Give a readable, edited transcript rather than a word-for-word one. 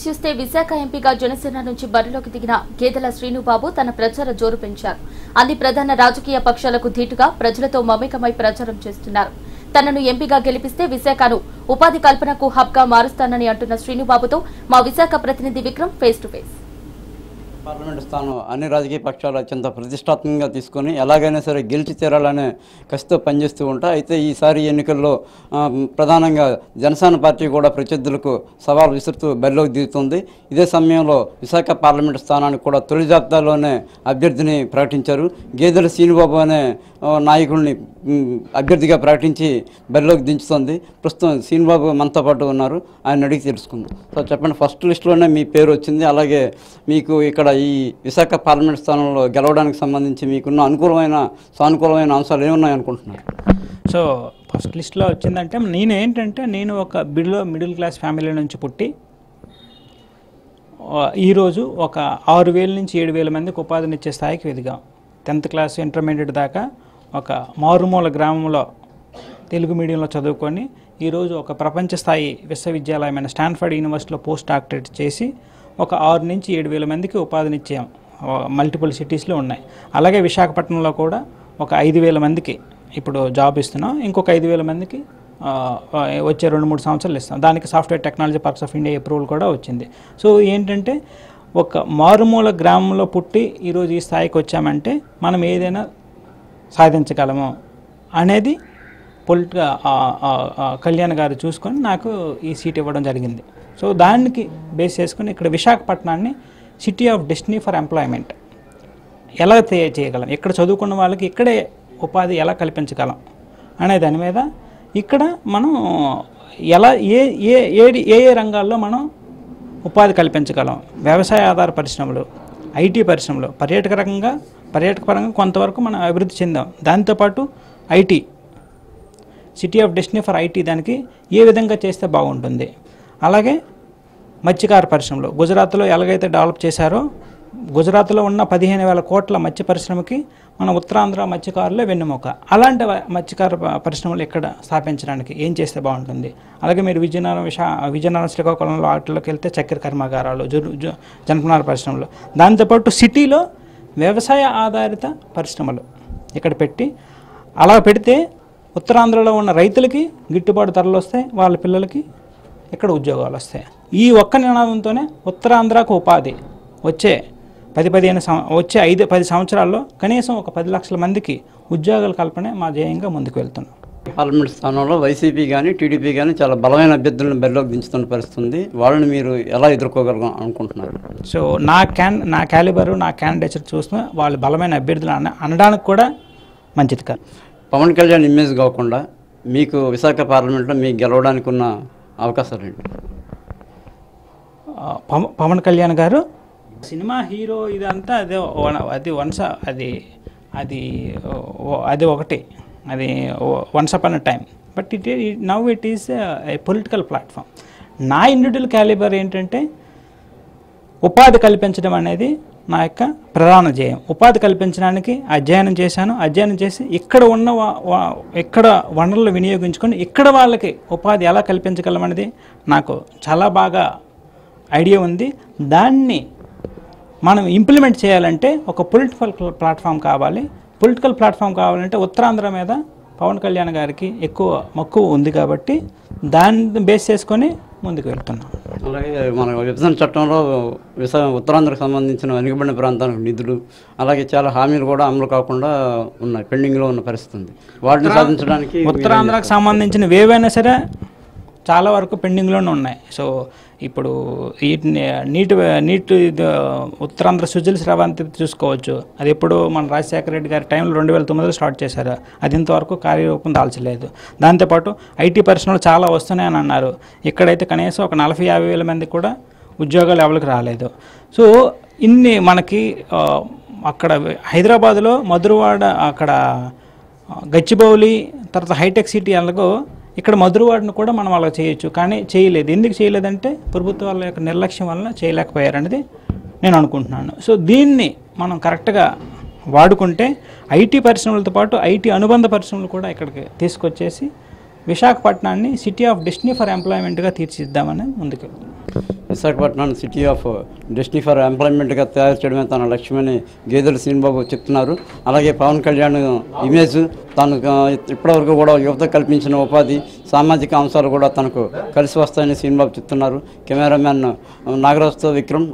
Politics చూస్తే విశాఖ ఎంపీగా జనసేన నుంచి బరిలోకి దిగిన గేదెల శ్రీనుబాబు తన ప్రచార జోరు పెంచారు. అన్ని ప్రధాన రాజకీయ పక్షాలకు ధీటుగా ప్రజలతో మమేకమై ప్రచారం చేస్తున్నారు. తనను ఎంపీగా గెలిపిస్తే విశాఖను ఉపాధి కల్పనకు హబ్గా మారుస్తానని అంటున్న శ్రీనుబాబుతో మా విశాఖ ప్రతినిధి Vikram face to face. Parliament స్థానం అన్ని రాజకీయ పక్షాలు అత్యంత ప్రతిష్టాత్మకంగా తీసుకొని ఎలాగైనా సరే గెలిచి తీరాలనే కసితో పనిచేస్తూ ఉంటాయి. అయితే ఈసారి ఎన్నికల్లో ప్రధానంగా జనసేన పార్టీ కూడా ప్రత్యర్థులకు సవాల్ విసురుతూ బరిలోకి దిగుతుంది. ఇదే సమయంలో విశాఖ పార్లమెంటు స్థానానికి కూడా తొలి జాబితాలోనే అభ్యర్థిని ప్రకటించారు. గేదెల శ్రీనుబాబు అనే నాయకుడిని అభ్యర్థిగా ప్రకటించి బరిలోకి దించుతుంది. ప్రస్తుతం శ్రీనుబాబు మనతో పాటు ఉన్నారు, ఆయన అడిగి తెలుసుకుందాం. సో చెప్పండి, ఫస్ట్ లిస్టులోనే మీ పేరు వచ్చింది. అలాగే మీకు ఇక్కడ ఈ విశాఖ పార్లమెంట్ స్థానంలో గెలవడానికి సంబంధించి మీకున్న అనుకూలమైన సానుకూలమైన అంశాలు ఏమున్నాయి అనుకుంటున్నారు? సో ఫస్ట్ లిస్ట్లో వచ్చిందంటే నేను ఒక మిడిల్ క్లాస్ ఫ్యామిలీ నుంచి పుట్టి ఈరోజు ఒక 6,000 నుంచి 7,000 మందికి ఉపాధినిచ్చే స్థాయికి ఎదిగాం. 10th క్లాస్ ఇంటర్మీడియట్ దాకా ఒక మారుమూల గ్రామంలో తెలుగు మీడియంలో చదువుకొని ఈరోజు ఒక ప్రపంచ స్థాయి విశ్వవిద్యాలయమైన స్టాన్ఫర్డ్ యూనివర్సిటీలో పోస్ట్ డాక్టరేట్ చేసి ఒక 6 నుంచి 7,000 మందికి ఉపాధినిచ్చాం. మల్టిపుల్ సిటీస్లో ఉన్నాయి. అలాగే విశాఖపట్నంలో కూడా ఒక 5,000 మందికి ఇప్పుడు జాబ్ ఇస్తున్నాం. ఇంకొక 5,000 మందికి వచ్చే 2-3 సంవత్సరాలు ఇస్తాం. దానికి software technology parks of India approval కూడా వచ్చింది. సో ఏంటంటే ఒక మారుమూల గ్రామంలో పుట్టి ఈరోజు ఈ స్థాయికి వచ్చామంటే మనం ఏదైనా సాధించగలము అనేది కళ్యాణ్ గారు చూసుకొని నాకు ఈ సీట్ ఇవ్వడం జరిగింది. సో దానికి బేస్ చేసుకుని ఇక్కడ విశాఖపట్నాన్ని city of destiny for employment ఎలా చేయగలం, ఇక్కడ చదువుకున్న వాళ్ళకి ఇక్కడే ఉపాధి ఎలా కల్పించగలం అనే దాని మీద ఇక్కడ మనం ఎలా ఏ రంగాల్లో మనం ఉపాధి కల్పించగలం, వ్యవసాయ ఆధార పరిశ్రమలు, ఐటీ పరిశ్రమలు, పర్యాటక పరంగా కొంతవరకు మనం అభివృద్ధి చెందాం. దాంతోపాటు IT city of destiny for IT దానికి ఏ విధంగా చేస్తే బాగుంటుంది. అలాగే మత్స్యకార పరిశ్రమలు గుజరాత్లో ఎలాగైతే డెవలప్ చేశారో గుజరాత్లో ఉన్న 15,000 కోట్ల మత్స్య పరిశ్రమకి మన ఉత్తరాంధ్ర మత్స్యకారులే వెన్నెముక. అలాంటి మత్స్యకార పరిశ్రమలు ఇక్కడ స్థాపించడానికి ఏం చేస్తే బాగుంటుంది. అలాగే మీరు విజయనగరం శ్రీకాకుళంలో వాటిలోకి వెళ్తే చక్కెర కర్మాగారాలు, జనపనార పరిశ్రమలు, దాంతోపాటు సిటీలో వ్యవసాయ ఆధారిత పరిశ్రమలు ఇక్కడ పెట్టి అలా పెడితే ఉత్తరాంధ్రలో ఉన్న రైతులకి గిట్టుబాటు ధరలు వస్తాయి, వాళ్ళ పిల్లలకి ఇక్కడ ఉద్యోగాలు వస్తాయి. ఈ ఒక్క నినాదంతోనే ఉత్తరాంధ్రకు ఉపాధి వచ్చే 5-10 సంవత్సరాల్లో కనీసం ఒక 10 లక్షల మందికి ఉద్యోగాల కల్పనే మా ధ్యేయంగా ముందుకు వెళ్తున్నాం. పార్లమెంట్ స్థానంలో వైసీపీ కానీ టీడీపీ కానీ చాలా బలమైన అభ్యర్థులను బరిలోకి దించుతున్న పరిస్థితి, వాళ్ళని మీరు ఎలా ఎదుర్కోగలం అనుకుంటున్నారు? సో నా క్యాలిబరు, నా క్యాండిడేచర్ చూస్తే వాళ్ళు బలమైన అభ్యర్థులు అనడానికి కూడా మంచిది కాదు. పవన్ కళ్యాణ్ ఇమేజ్ కాకుండా మీకు విశాఖ పార్లమెంట్లో మీకు గెలవడానికి ఉన్న అవకాశాలు ఏంటి? పవన్ కళ్యాణ్ గారు సినిమా హీరో ఇదంతా అది ఒకటి, అది once upon a time. But now it is a political platform. నా ఇండివిజువల్ క్యాలిబర్ ఏంటంటే ఉపాధి కల్పించడం అనేది నా యొక్క ప్రధాన ధ్యేయం. ఉపాధి కల్పించడానికి అధ్యయనం చేసి ఇక్కడ వనరులు వినియోగించుకొని ఇక్కడ వాళ్ళకి ఉపాధి ఎలా కల్పించగలం అనేది నాకు చాలా బాగా ఐడియా ఉంది. దాన్ని మనం ఇంప్లిమెంట్ చేయాలంటే ఒక పొలిటికల్ ప్లాట్ఫామ్ కావాలి. పొలిటికల్ ప్లాట్ఫామ్ కావాలంటే ఉత్తరాంధ్ర మీద పవన్ కళ్యాణ్ గారికి ఎక్కువ మక్కువ ఉంది కాబట్టి దాన్ని బేస్ చేసుకొని ముందుకు వెళ్తున్నాం. అలాగే మన విభజన చట్టంలో ఉత్తరాంధ్రకు సంబంధించిన వెనుకబడిన ప్రాంతాలకు నిధులు, అలాగే చాలా హామీలు కూడా అమలు కాకుండా ఉన్నాయి, పెండింగ్లో ఉన్న పరిస్థితి ఉంది. వాటిని సాధించడానికి ఉత్తరాంధ్రకు సంబంధించినవి ఏవైనా సరే చాలా వరకు పెండింగ్లోనే ఉన్నాయి. సో ఇప్పుడు నీటి ఉత్తరాంధ్ర సుజల స్రవంతి చూసుకోవచ్చు. అది ఎప్పుడు మన రాజశేఖర రెడ్డి గారి టైంలో 2009లో స్టార్ట్ చేశారు. అది ఇంతవరకు కార్యరూపం దాల్చలేదు. దాంతోపాటు ఐటీ పరిశ్రమలు చాలా వస్తున్నాయని అన్నారు. ఇక్కడైతే కనీసం ఒక 40-50 వేల మందికి కూడా ఉద్యోగాలు ఎవరికి రాలేదు. సో ఇన్ని మనకి అక్కడ హైదరాబాద్లో మధురవాడ, అక్కడ గచ్చిబౌలి, తర్వాత హైటెక్ సిటీ అలాగో ఇక్కడ మధురవాడను కూడా మనం అలా చేయొచ్చు, కానీ చేయలేదు. ఎందుకు చేయలేదంటే ప్రభుత్వాల యొక్క నిర్లక్ష్యం వలన చేయలేకపోయారనేది నేను అనుకుంటున్నాను. సో దీన్ని మనం కరెక్ట్గా వాడుకుంటే ఐటీ పరిశ్రమలతో పాటు ఐటీ అనుబంధ పరిశ్రమలు కూడా ఇక్కడికి తీసుకొచ్చేసి విశాఖపట్నాన్ని సిటీ ఆఫ్ డెస్టినీ ఫర్ ఎంప్లాయ్మెంట్గా తీర్చిదిద్దామని ముందుకు. విశాఖపట్నాన్ని సిటీ ఆఫ్ డెస్టినీ ఫర్ ఎంప్లాయ్మెంట్గా తయారు చేయడమే తన లక్ష్యమని గేదెల శ్రీనుబాబు చెప్తున్నారు. అలాగే పవన్ కళ్యాణ్ ఇమేజ్ తాను ఇప్పటివరకు కూడా యువత కల్పించిన ఉపాధి, సామాజిక అంశాలు కూడా తనకు కలిసి వస్తాయని శ్రీనుబాబు చెప్తున్నారు. కెమెరామ్యాన్ నాగరాజుతో విక్రమ్.